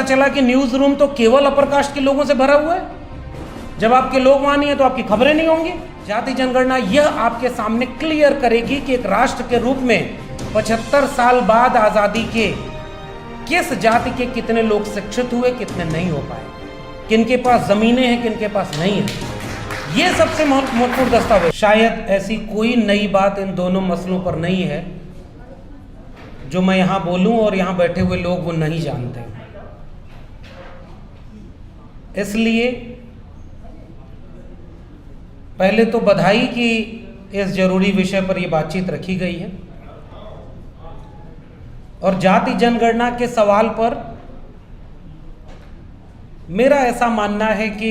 चला कि news room तो केवल अपर कास्ट के लोगों से भरा हुआ है। जब आपके लोग वहां नहीं है तो आपकी खबरें नहीं होंगी। जाति जनगणना यह आपके सामने क्लियर करेगी कि एक राष्ट्र के रूप में 75 साल बाद आजादी के किस जाति के कितने लोग शिक्षित हुए, कितने नहीं हो पाए, किनके पास जमीनें हैं, किनके पास नहीं है। ये सबसे महत्वपूर्ण दस्तावेज। शायद ऐसी कोई नई बात इन दोनों मसलों पर नहीं है जो मैं यहां बोलूं और यहां बैठे हुए लोग वो नहीं जानते। इसलिए पहले तो बधाई कि इस जरूरी विषय पर यह बातचीत रखी गई है। और जाति जनगणना के सवाल पर मेरा ऐसा मानना है कि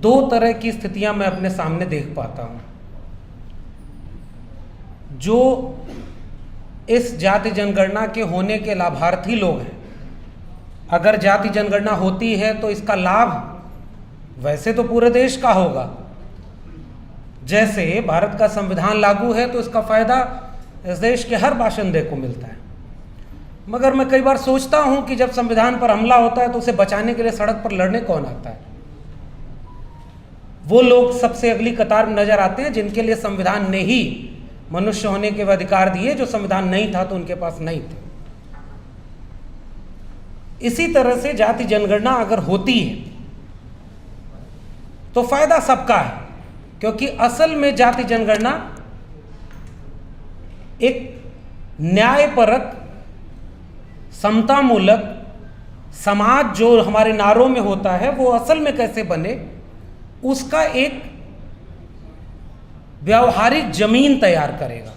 दो तरह की स्थितियां मैं अपने सामने देख पाता हूं। जो इस जाति जनगणना के होने के लाभार्थी लोग हैं, अगर जाति जनगणना होती है तो इसका लाभ वैसे तो पूरे देश का होगा। जैसे भारत का संविधान लागू है तो इसका फायदा इस देश के हर बाशिंदे को मिलता है। मगर मैं कई बार सोचता हूं कि जब संविधान पर हमला होता है तो उसे बचाने के लिए सड़क पर लड़ने कौन आता है? वो लोग सबसे अगली कतार में नजर आते हैं जिनके लिए संविधान ने ही मनुष्य होने के अधिकार दिए, जो संविधान नहीं था तो उनके पास नहीं थे। इसी तरह से जाति जनगणना अगर होती है तो फायदा सबका है, क्योंकि असल में जाति जनगणना एक न्यायपरक, समतामूलक समाज जो हमारे नारों में होता है वो असल में कैसे बने, उसका एक व्यावहारिक जमीन तैयार करेगा।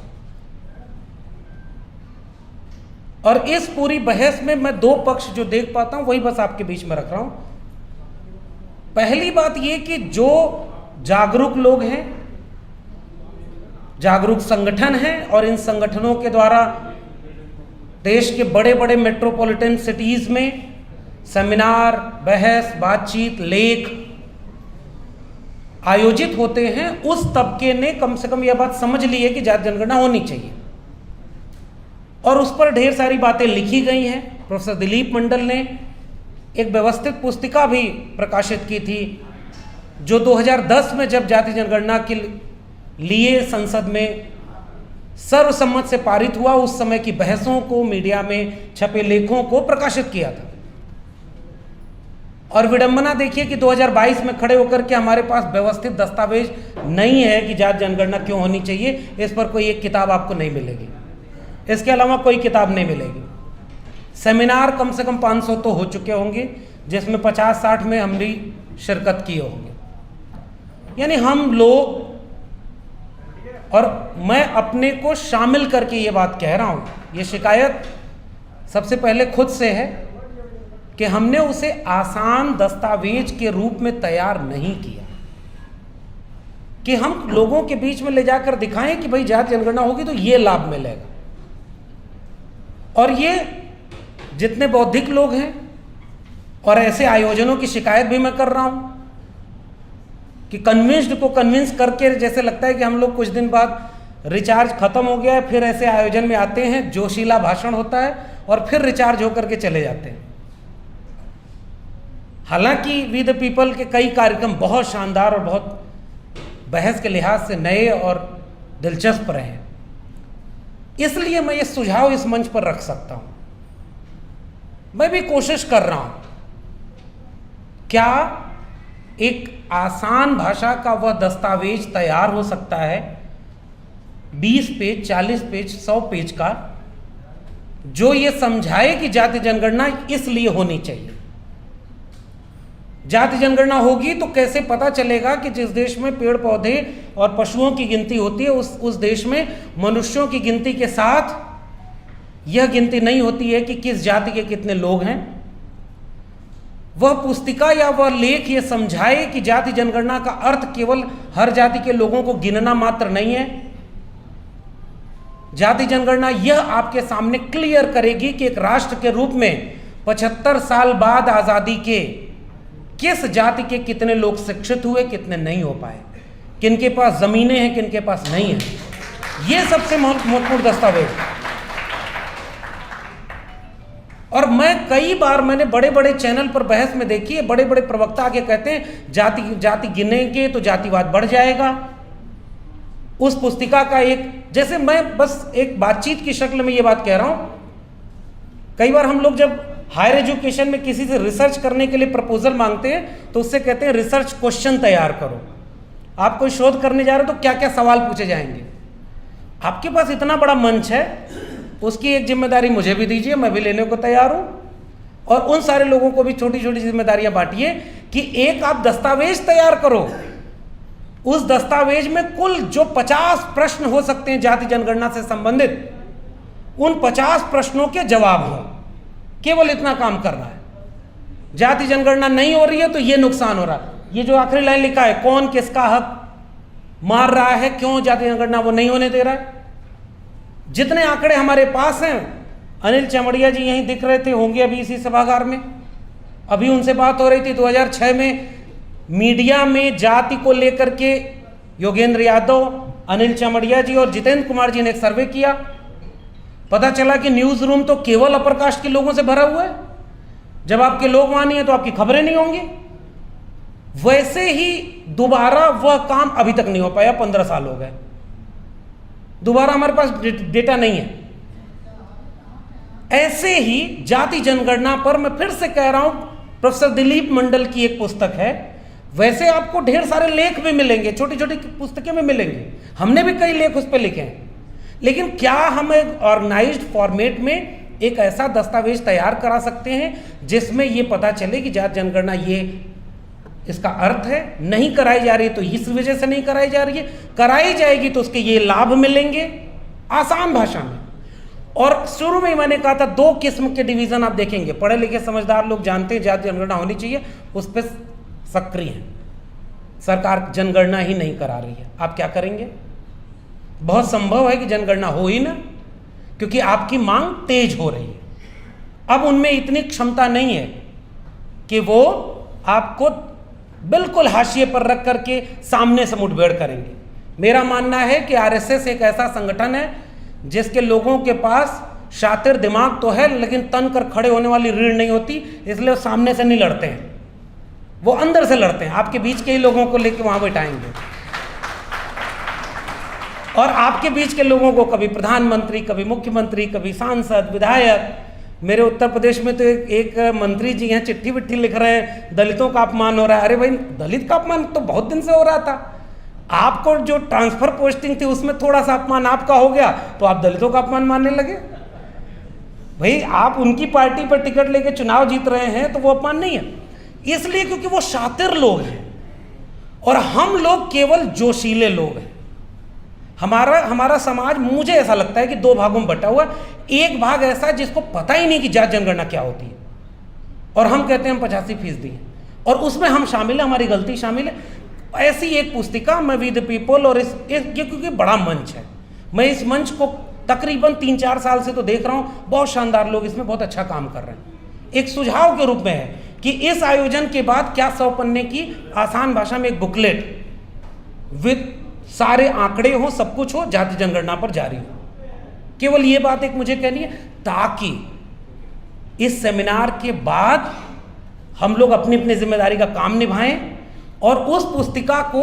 और इस पूरी बहस में मैं दो पक्ष जो देख पाता हूं वही बस आपके बीच में रख रहा हूं। पहली बात यह कि जो जागरूक लोग हैं, जागरूक संगठन हैं, और इन संगठनों के द्वारा देश के बड़े बड़े मेट्रोपॉलिटन सिटीज में सेमिनार, बहस, बातचीत, लेख आयोजित होते हैं, उस तबके ने कम से कम यह बात समझ ली है कि जाति जनगणना होनी चाहिए। और उस पर ढेर सारी बातें लिखी गई हैं। प्रोफेसर दिलीप मंडल ने एक व्यवस्थित पुस्तिका भी प्रकाशित की थी, जो 2010 में जब जाति जनगणना के लिए संसद में सर्वसम्मत से पारित हुआ, उस समय की बहसों को, मीडिया में छपे लेखों को प्रकाशित किया था। और विडंबना देखिए कि 2022 में खड़े होकर के हमारे पास व्यवस्थित दस्तावेज नहीं है कि जाति जनगणना क्यों होनी चाहिए। इस पर कोई एक किताब आपको नहीं मिलेगी, इसके अलावा कोई किताब नहीं मिलेगी। सेमिनार कम से कम 500 तो हो चुके होंगे, जिसमें 50-60 में हम भी शिरकत किए होंगे। यानी हम लोग, और मैं अपने को शामिल करके ये बात कह रहा हूं, ये शिकायत सबसे पहले खुद से है कि हमने उसे आसान दस्तावेज के रूप में तैयार नहीं किया कि हम लोगों के बीच में ले जाकर दिखाएं कि भाई जाति जनगणना होगी तो ये लाभ मिलेगा। और ये जितने बौद्धिक लोग हैं, और ऐसे आयोजनों की शिकायत भी मैं कर रहा हूं कि कन्विंस्ड को कन्विंस करके, जैसे लगता है कि हम लोग कुछ दिन बाद रिचार्ज खत्म हो गया है, फिर ऐसे आयोजन में आते हैं, जोशीला भाषण होता है और फिर रिचार्ज होकर के चले जाते हैं। हालांकि वी द पीपल के कई कार्यक्रम बहुत शानदार और बहुत बहस के लिहाज से नए और दिलचस्प रहे, इसलिए मैं ये सुझाव इस मंच पर रख सकता हूं। मैं भी कोशिश कर रहा हूं, क्या एक आसान भाषा का वह दस्तावेज तैयार हो सकता है 20 पेज, 40 पेज, 100 पेज का, जो ये समझाए कि जाति जनगणना इसलिए होनी चाहिए। जाति जनगणना होगी तो कैसे पता चलेगा कि जिस देश में पेड़ पौधे और पशुओं की गिनती होती है उस देश में मनुष्यों की गिनती के साथ यह गिनती नहीं होती है कि किस जाति के कितने लोग हैं। वह पुस्तिका या वह लेख ये समझाए कि जाति जनगणना का अर्थ केवल हर जाति के लोगों को गिनना मात्र नहीं है। जाति जनगणना यह आपके सामने क्लियर करेगी कि एक राष्ट्र के रूप में 75 साल बाद आजादी के किस जाति के कितने लोग शिक्षित हुए, कितने नहीं हो पाए, किनके पास जमीनें हैं, किनके पास नहीं है। ये सबसे महत्वपूर्ण दस्तावेज। और मैं कई बार मैंने बड़े बड़े चैनल पर बहस में देखी है, बड़े बड़े प्रवक्ता आके कहते हैं जाति जाति गिनेंगे तो जातिवाद बढ़ जाएगा। उस पुस्तिका का एक, जैसे मैं बस एक बातचीत की शक्ल में ये बात कह रहा हूं, कई बार हम लोग जब हायर एजुकेशन में किसी से रिसर्च करने के लिए प्रपोजल मांगते हैं तो उससे कहते हैं रिसर्च क्वेश्चन तैयार करो। आप कोई शोध करने जा रहे हो तो क्या क्या सवाल पूछे जाएंगे। आपके पास इतना बड़ा मंच है, उसकी एक जिम्मेदारी मुझे भी दीजिए, मैं भी लेने को तैयार हूं। और उन सारे लोगों को भी छोटी छोटी जिम्मेदारियां बांटिए कि एक आप दस्तावेज तैयार करो, उस दस्तावेज में कुल जो 50 प्रश्न हो सकते हैं जाति जनगणना से संबंधित, उन 50 प्रश्नों के जवाब हो। केवल इतना काम करना है। जाति जनगणना नहीं हो रही है तो ये नुकसान हो रहा है। ये जो आखिरी लाइन लिखा है, कौन किसका हक मार रहा है, क्यों जाति जनगणना वो नहीं होने दे रहा है। जितने आंकड़े हमारे पास हैं, अनिल चमड़िया जी यहीं दिख रहे थे, होंगे अभी इसी सभागार में, अभी उनसे बात हो रही थी। 2006 में मीडिया में जाति को लेकर के योगेंद्र यादव, अनिल चमड़िया जी और जितेंद्र कुमार जी ने एक सर्वे किया। पता चला कि न्यूज रूम तो केवल अपर कास्ट के लोगों से भरा हुआ है। जब आपके लोग वहां नहीं है तो आपकी खबरें नहीं होंगी। वैसे ही दोबारा वह काम अभी तक नहीं हो पाया, 15 साल हो गए, दोबारा हमारे पास डेटा नहीं है। ऐसे ही जाति जनगणना पर मैं फिर से कह रहा हूं, प्रोफेसर दिलीप मंडल की एक पुस्तक है, वैसे आपको ढेर सारे लेख भी मिलेंगे, छोटी छोटी पुस्तकें में मिलेंगे, हमने भी कई लेख उस पर लिखे हैं। लेकिन क्या हम एक ऑर्गेनाइज्ड फॉर्मेट में एक ऐसा दस्तावेज तैयार करा सकते हैं जिसमें यह पता चले कि जाति जनगणना ये इसका अर्थ है, नहीं कराई जा रही है तो इस वजह से नहीं कराई जा रही है, कराई जाएगी तो उसके ये लाभ मिलेंगे, आसान भाषा में। और शुरू में मैंने कहा था 2 किस्म के डिवीजन आप देखेंगे। पढ़े लिखे समझदार लोग जानते हैं जाति जनगणना होनी चाहिए, उस पर सक्रिय हैं। सरकार जनगणना ही नहीं करा रही है, आप क्या करेंगे? बहुत संभव है कि जनगणना हो ही ना, क्योंकि आपकी मांग तेज हो रही है। अब उनमें इतनी क्षमता नहीं है कि वो आपको बिल्कुल हाशिए पर रख करके सामने से मुठभेड़ करेंगे। मेरा मानना है कि आरएसएस एक ऐसा संगठन है जिसके लोगों के पास शातिर दिमाग तो है, लेकिन तन कर खड़े होने वाली रीढ़ नहीं होती, इसलिए वो सामने से नहीं लड़ते हैं, वो अंदर से लड़ते हैं। आपके बीच के ही लोगों को लेकर वहां बैठाएंगे और आपके बीच के लोगों को कभी प्रधानमंत्री, कभी मुख्यमंत्री, कभी सांसद, विधायक। मेरे उत्तर प्रदेश में तो एक मंत्री जी हैं, चिट्ठी विट्ठी लिख रहे हैं, दलितों का अपमान हो रहा है। अरे भाई, दलित का अपमान तो बहुत दिन से हो रहा था। आपको जो ट्रांसफर पोस्टिंग थी उसमें थोड़ा सा अपमान आपका हो गया तो आप दलितों का अपमान मानने लगे। भाई, आप उनकी पार्टी पर टिकट लेके चुनाव जीत रहे हैं तो वो अपमान नहीं है, इसलिए क्योंकि वो शातिर लोग हैं और हम लोग केवल जोशीले लोग हैं। हमारा समाज, मुझे ऐसा लगता है कि 2 भागों में बटा हुआ है। एक भाग ऐसा है जिसको पता ही नहीं कि जाति जनगणना क्या होती है, और हम कहते हैं हम 85% हैं और उसमें हम शामिल हैं, हमारी गलती शामिल है। ऐसी एक पुस्तिका मैं वी द पीपल, और ये क्योंकि बड़ा मंच है, मैं इस मंच को तकरीबन 3-4 साल से तो देख रहा हूँ, बहुत शानदार लोग इसमें बहुत अच्छा काम कर रहे हैं। एक सुझाव के रूप में है कि इस आयोजन के बाद क्या 100 पन्ने की आसान भाषा में एक बुकलेट विद सारे आंकड़े हो, सब कुछ हो, जाति जनगणना पर जारी हो। केवल ये बात एक मुझे कहनी है, ताकि इस सेमिनार के बाद हम लोग अपनी अपनी जिम्मेदारी का काम निभाएं और उस पुस्तिका को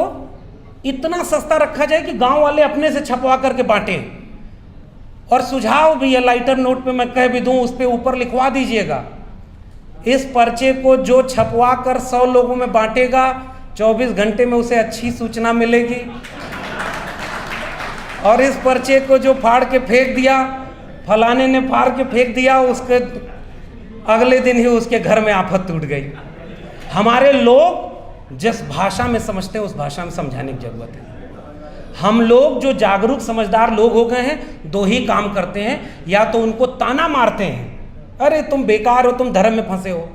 इतना सस्ता रखा जाए कि गांव वाले अपने से छपवा करके बांटें। और सुझाव भी है, लाइटर नोट पे मैं कह भी दूं, उस पे ऊपर लिखवा दीजिएगा, इस पर्चे को जो छपवा कर 100 लोगों में बांटेगा, 24 घंटे में उसे अच्छी सूचना मिलेगी। और इस पर्चे को जो फाड़ के फेंक दिया, फलाने ने फाड़ के फेंक दिया, उसके अगले दिन ही उसके घर में आफत टूट गई। हमारे लोग जिस भाषा में समझते हैं उस भाषा में समझाने की जरूरत है। हम लोग जो जागरूक समझदार लोग हो गए हैं, 2 ही काम करते हैं, या तो उनको ताना मारते हैं, अरे तुम बेकार हो, तुम धर्म में फंसे हो,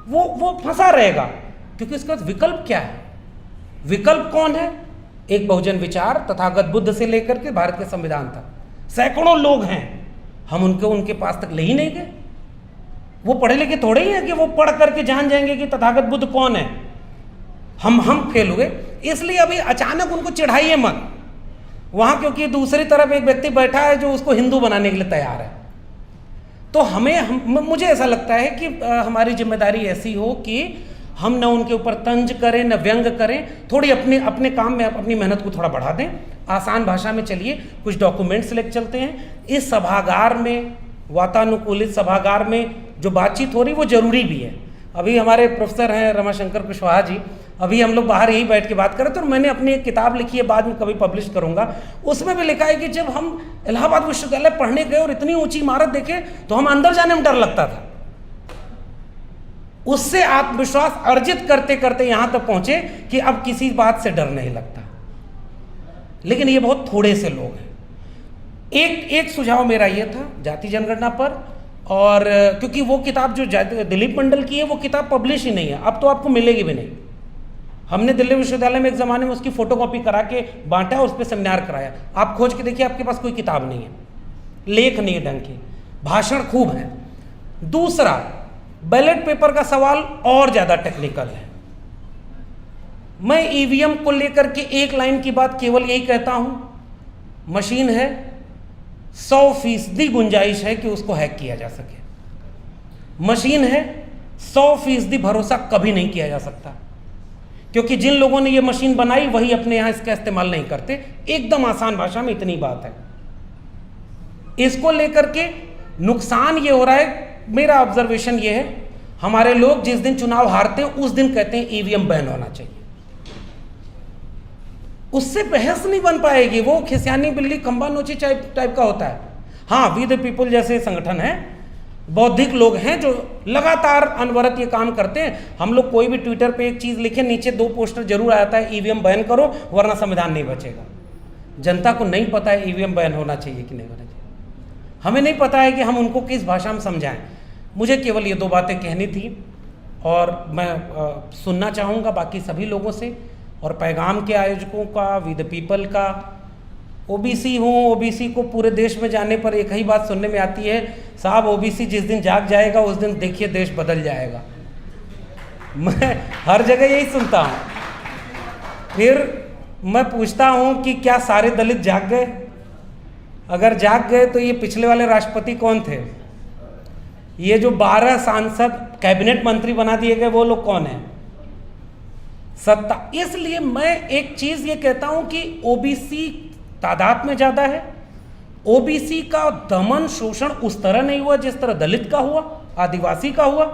वो फंसा रहेगा, क्योंकि इसका विकल्प क्या है? विकल्प कौन है? एक बहुजन विचार तथागत बुद्ध से लेकर के भारत के संविधान तक सैकड़ों लोग हैं, हम उनके पास तक ले ही नहीं गए। वो पढ़े लिखे थोड़े ही हैं कि वो पढ़ करके जान जाएंगे कि तथागत बुद्ध कौन है। हम फेल हुए, इसलिए अभी अचानक उनको चिढ़ाइए मत वहां, क्योंकि दूसरी तरफ एक व्यक्ति बैठा है जो उसको हिंदू बनाने के लिए तैयार है। तो मुझे ऐसा लगता है कि हमारी जिम्मेदारी ऐसी हो कि हम न उनके ऊपर तंज करें न व्यंग करें, थोड़ी अपने काम में अपनी मेहनत को थोड़ा बढ़ा दें, आसान भाषा में चलिए, कुछ डॉक्यूमेंट्स लेकर चलते हैं। इस सभागार में, वातानुकूलित सभागार में जो बातचीत हो रही वो जरूरी भी है। अभी हमारे प्रोफेसर हैं रमाशंकर कुशवाहा जी, अभी हम लोग बाहर यही बैठ के बात करें, तो मैंने अपनी एक किताब लिखी है, बाद में कभी पब्लिश करूंगा, उसमें भी लिखा है कि जब हम इलाहाबाद विश्वविद्यालय पढ़ने गए और इतनी ऊंची इमारत देखे तो हम अंदर जाने में डर लगता था। उससे आत्मविश्वास अर्जित करते करते यहां तक पहुंचे कि अब किसी बात से डर नहीं लगता। लेकिन ये बहुत थोड़े से लोग हैं। एक सुझाव मेरा ये था जाति जनगणना पर, और क्योंकि वो किताब जो दिलीप मंडल की है वो किताब पब्लिश ही नहीं है, अब तो आपको मिलेगी भी नहीं। हमने दिल्ली विश्वविद्यालय में एक ज़माने में उसकी फ़ोटोकॉपी करा के बांटा और उस पर सेमिनार कराया। आप खोज के देखिए, आपके पास कोई किताब नहीं है, लेख नहीं है ढंग के, भाषण खूब है। दूसरा, बैलेट पेपर का सवाल और ज़्यादा टेक्निकल है। मैं ईवीएम को लेकर के एक लाइन की बात केवल यही कहता हूं, मशीन है, 100% गुंजाइश है कि उसको हैक किया जा सके। मशीन है, 100% भरोसा कभी नहीं किया जा सकता, क्योंकि जिन लोगों ने ये मशीन बनाई वही अपने यहां इसका इस्तेमाल नहीं करते। एकदम आसान भाषा में इतनी बात है। इसको लेकर के नुकसान ये हो रहा है, मेरा ऑब्जर्वेशन ये है, हमारे लोग जिस दिन चुनाव हारते हैं उस दिन कहते हैं ईवीएम बैन होना चाहिए। उससे बहस नहीं बन पाएगी, वो खिसियानी बिल्ली खंबा नोची टाइप का होता है। हाँ, वी द पीपल जैसे संगठन है, बौद्धिक लोग हैं जो लगातार अनवरत ये काम करते हैं। हम लोग कोई भी ट्विटर पे एक चीज़ लिखे, नीचे 2 पोस्टर जरूर आता है, ईवीएम बैन करो वरना संविधान नहीं बचेगा। जनता को नहीं पता है ईवीएम बैन होना चाहिए कि नहीं होना चाहिए। हमें नहीं पता है कि हम उनको किस भाषा में समझाएं। मुझे केवल ये 2 बातें कहनी थी, और मैं सुनना चाहूँगा बाकी सभी लोगों से, और पैगाम के आयोजकों का, वी द पीपल का। ओबीसी हूँ, ओबीसी को पूरे देश में जाने पर एक ही बात सुनने में आती है, साहब ओबीसी जिस दिन जाग जाएगा उस दिन देखिए देश बदल जाएगा। मैं हर जगह यही सुनता हूँ। फिर मैं पूछता हूँ कि क्या सारे दलित जाग गए? अगर जाग गए तो ये पिछले वाले राष्ट्रपति कौन थे? ये जो 12 सांसद कैबिनेट मंत्री बना दिए गए वो लोग कौन है? सत्ता। इसलिए मैं एक चीज ये कहता हूं कि ओबीसी तादाद में ज्यादा है, ओबीसी का दमन शोषण उस तरह नहीं हुआ जिस तरह दलित का हुआ, आदिवासी का हुआ।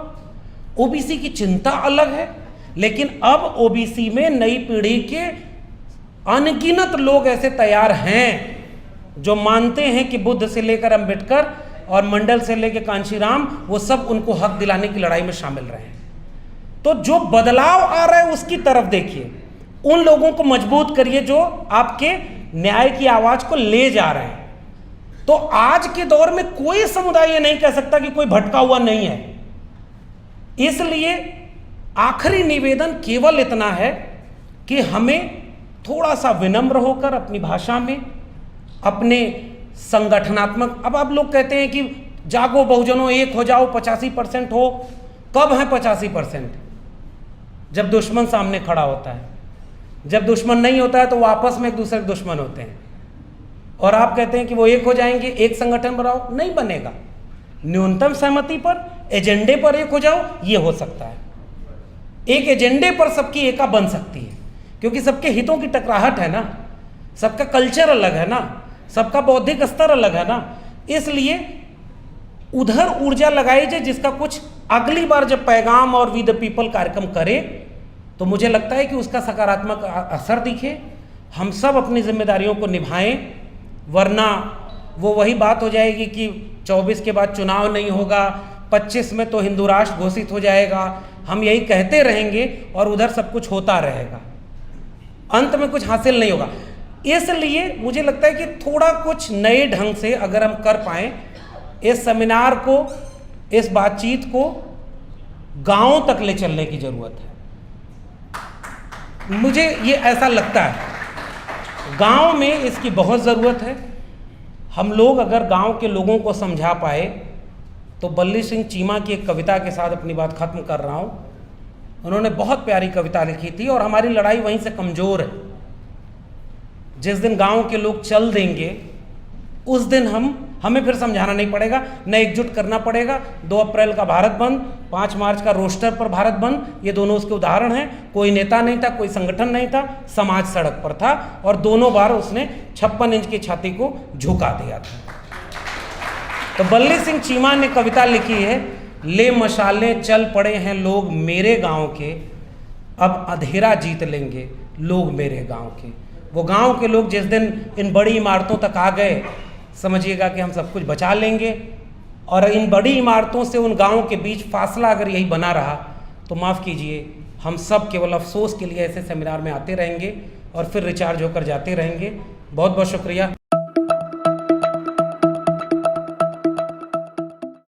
ओबीसी की चिंता अलग है, लेकिन अब ओबीसी में नई पीढ़ी के अनगिनत लोग ऐसे तैयार हैं जो मानते हैं कि बुद्ध से लेकर अंबेडकर और मंडल से लेकर कांशीराम, वो सब उनको हक दिलाने की लड़ाई में शामिल रहे हैं। तो जो बदलाव आ रहा है उसकी तरफ देखिए, उन लोगों को मजबूत करिए जो आपके न्याय की आवाज को ले जा रहे हैं। तो आज के दौर में कोई समुदाय ये नहीं कह सकता कि कोई भटका हुआ नहीं है। इसलिए आखिरी निवेदन केवल इतना है कि हमें थोड़ा सा विनम्र होकर अपनी भाषा में, अपने संगठनात्मक, अब आप लोग कहते हैं कि जागो बहुजनों एक हो जाओ, 85% हो। कब है 85%? जब दुश्मन सामने खड़ा होता है। जब दुश्मन नहीं होता है तो वो आपस में एक दूसरे के दुश्मन होते हैं। और आप कहते हैं कि वो एक हो जाएंगे, एक संगठन बनाओ, नहीं बनेगा। न्यूनतम सहमति पर, एजेंडे पर एक हो जाओ, ये हो सकता है। एक एजेंडे पर सबकी एका बन सकती है, क्योंकि सबके हितों की टकराहट है ना, सबका कल्चर अलग है ना, सबका बौद्धिक स्तर अलग है ना। इसलिए उधर ऊर्जा लगाई जाए जिसका कुछ अगली बार जब पैगाम और वी द पीपल कार्यक्रम करे तो मुझे लगता है कि उसका सकारात्मक असर दिखे। हम सब अपनी जिम्मेदारियों को निभाएं, वरना वो वही बात हो जाएगी कि 24 के बाद चुनाव नहीं होगा, 25 में तो हिंदू राष्ट्र घोषित हो जाएगा। हम यही कहते रहेंगे और उधर सब कुछ होता रहेगा, अंत में कुछ हासिल नहीं होगा। इसलिए मुझे लगता है कि थोड़ा कुछ नए ढंग से अगर हम कर पाएं, इस सेमिनार को, इस बातचीत को गांव तक ले चलने की जरूरत है। मुझे ये ऐसा लगता है गांव में इसकी बहुत ज़रूरत है। हम लोग अगर गांव के लोगों को समझा पाए तो बल्ली सिंह चीमा की एक कविता के साथ अपनी बात खत्म कर रहा हूँ। उन्होंने बहुत प्यारी कविता लिखी थी और हमारी लड़ाई वहीं से कमज़ोर है। जिस दिन गांव के लोग चल देंगे उस दिन हम हमें फिर समझाना नहीं पड़ेगा, न एकजुट करना पड़ेगा। 2 अप्रैल का भारत बंद, 5 मार्च का रोस्टर पर भारत बंद, ये दोनों उसके उदाहरण हैं। कोई नेता नहीं था, कोई संगठन नहीं था, समाज सड़क पर था और दोनों बार उसने 56 इंच की छाती को झुका दिया था। तो बल्ली सिंह चीमा ने कविता लिखी है, ले मशाले चल पड़े हैं लोग मेरे गांव के, अब अंधेरा जीत लेंगे लोग मेरे गांव के। वो गांव के लोग जिस दिन इन बड़ी इमारतों तक आ गए, समझिएगा कि हम सब कुछ बचा लेंगे। और इन बड़ी इमारतों से उन गांवों के बीच फासला अगर यही बना रहा तो माफ़ कीजिए, हम सब केवल अफसोस के लिए ऐसे सेमिनार में आते रहेंगे और फिर रिचार्ज होकर जाते रहेंगे। बहुत बहुत शुक्रिया।